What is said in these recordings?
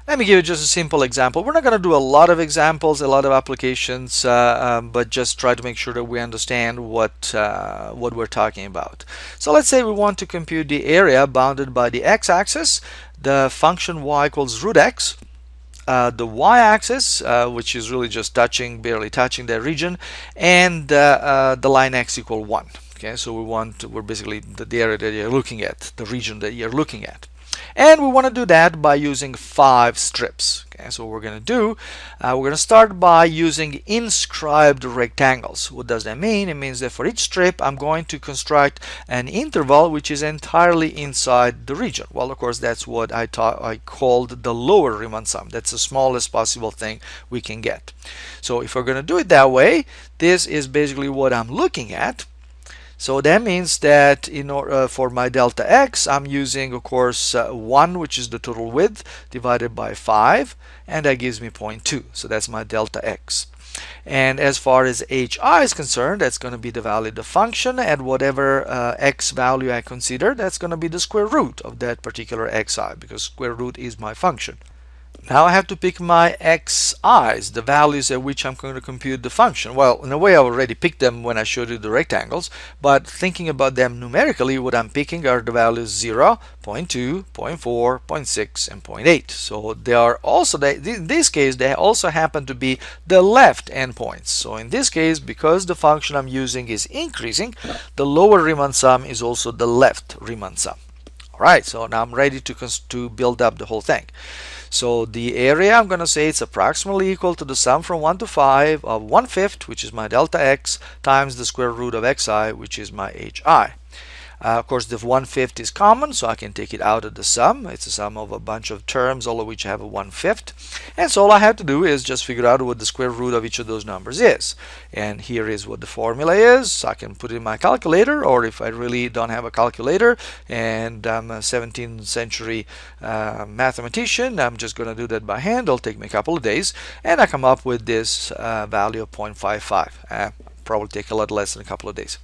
Let me give you just a simple example. We're not going to do a lot of examples, a lot of applications, but just try to make sure that we understand what we're talking about. So let's say we want to compute the area bounded by the x-axis, the function y equals root x, the y-axis, which is really just barely touching that region, and the line x equal 1. Okay, so we're basically the area that you're looking at, the region that you're looking at. And we want to do that by using 5 strips. Okay, so what we're going to do, we're going to start by using inscribed rectangles. What does that mean? It means that for each strip, I'm going to construct an interval which is entirely inside the region. Well, of course, that's what I called the lower Riemann sum. That's the smallest possible thing we can get. So if we're going to do it that way, this is basically what I'm looking at. So that means that in order for my delta x, I'm using, of course, 1, which is the total width, divided by 5, and that gives me 0.2. So that's my delta x. And as far as hi is concerned, that's going to be the value of the function, and whatever x value I consider, that's going to be the square root of that particular xi, because square root is my function. Now I have to pick my xi's, the values at which I'm going to compute the function. Well, in a way I already picked them when I showed you the rectangles, but thinking about them numerically, what I'm picking are the values 0, 0.2, 0.4, 0.6, and 0.8. So they are also, in this case, they also happen to be the left endpoints. So in this case, because the function I'm using is increasing, the lower Riemann sum is also the left Riemann sum. Alright, so now I'm ready to build up the whole thing. So the area, I'm going to say it's approximately equal to the sum from 1 to 5 of 1/5, which is my delta x, times the square root of xi, which is my hi. Of course, the 1/5 is common, so I can take it out of the sum. It's a sum of a bunch of terms, all of which have a 1/5. And so all I have to do is just figure out what the square root of each of those numbers is. And here is what the formula is. I can put it in my calculator, or if I really don't have a calculator and I'm a 17th century mathematician, I'm just going to do that by hand. It'll take me a couple of days, and I come up with this value of 0.55. Probably take a lot less than a couple of days.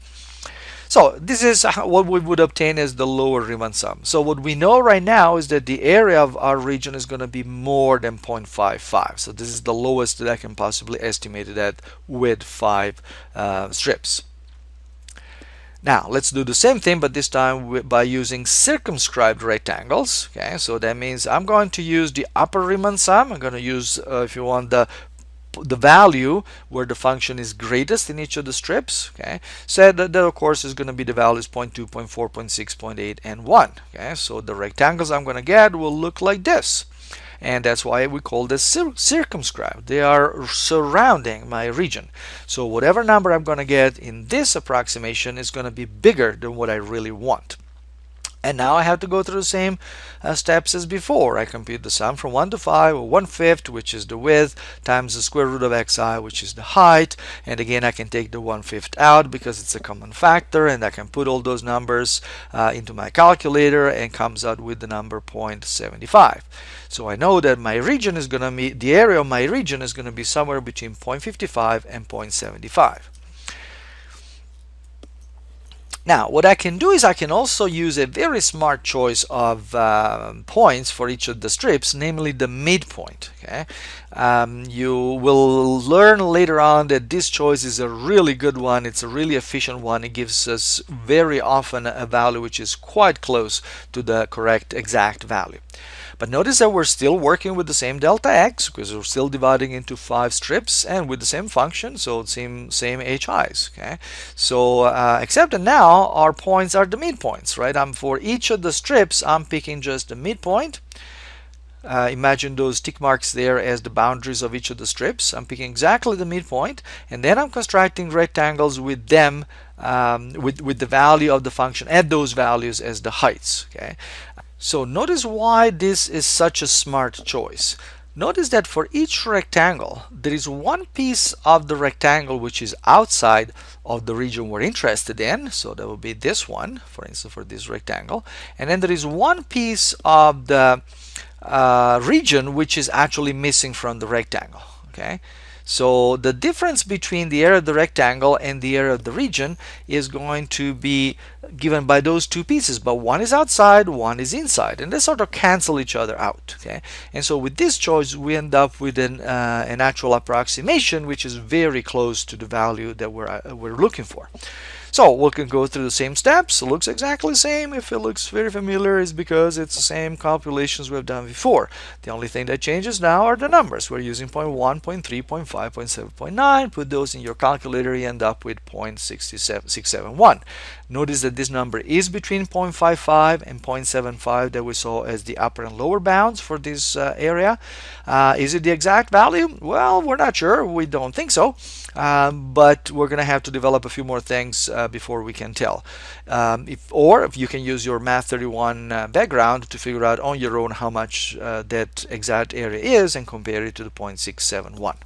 So this is what we would obtain as the lower Riemann sum. So what we know right now is that the area of our region is going to be more than 0.55. So this is the lowest that I can possibly estimate it at with 5 strips. Now let's do the same thing, but this time by using circumscribed rectangles. Okay, so that means I'm going to use the upper Riemann sum. I'm going to use, if you want, the value where the function is greatest in each of the strips. Okay, so that of course is going to be the values 0.2, 0.4, 0.6, 0.8, and 1. Okay, so the rectangles I'm going to get will look like this, and that's why we call this circumscribed. They are surrounding my region. So whatever number I'm going to get in this approximation is going to be bigger than what I really want. And now I have to go through the same steps as before. I compute the sum from 1 to 5, or 1/5, which is the width, times the square root of xi, which is the height. And again, I can take the 1/5 out because it's a common factor, and I can put all those numbers into my calculator, and comes out with the number 0.75. So I know that my region is going to be, the area of my region is going to be somewhere between 0.55 and 0.75. Now, what I can do is I can also use a very smart choice of points for each of the strips, namely the midpoint. Okay? You will learn later on that this choice is a really good one. It's a really efficient one. It gives us very often a value which is quite close to the correct exact value. But notice that we're still working with the same delta x, because we're still dividing into 5 strips and with the same function, so same hi's. Okay, so except that now our points are the midpoints, right? For each of the strips, I'm picking just the midpoint. Imagine those tick marks there as the boundaries of each of the strips. I'm picking exactly the midpoint, and then I'm constructing rectangles with them, with the value of the function at those values as the heights. Okay. So notice why this is such a smart choice. Notice that for each rectangle, there is one piece of the rectangle which is outside of the region we're interested in. So that will be this one, for instance, for this rectangle. And then there is one piece of the region which is actually missing from the rectangle. Okay. So the difference between the area of the rectangle and the area of the region is going to be given by those two pieces, but one is outside, one is inside, and they sort of cancel each other out. Okay, and so with this choice, we end up with an actual approximation which is very close to the value that we're looking for. So we can go through the same steps. It looks exactly the same. If it looks very familiar, it's because it's the same calculations we've done before. The only thing that changes now are the numbers. We're using 0.1, 0.3, 0.5, 0.7, 0.9. Put those in your calculator, you end up with 0.671. Notice that this number is between 0.55 and 0.75 that we saw as the upper and lower bounds for this area. Is it the exact value? Well, we're not sure. We don't think so. But we're going to have to develop a few more things before we can tell. If you can use your Math 31 background to figure out on your own how much that exact area is and compare it to the 0.671.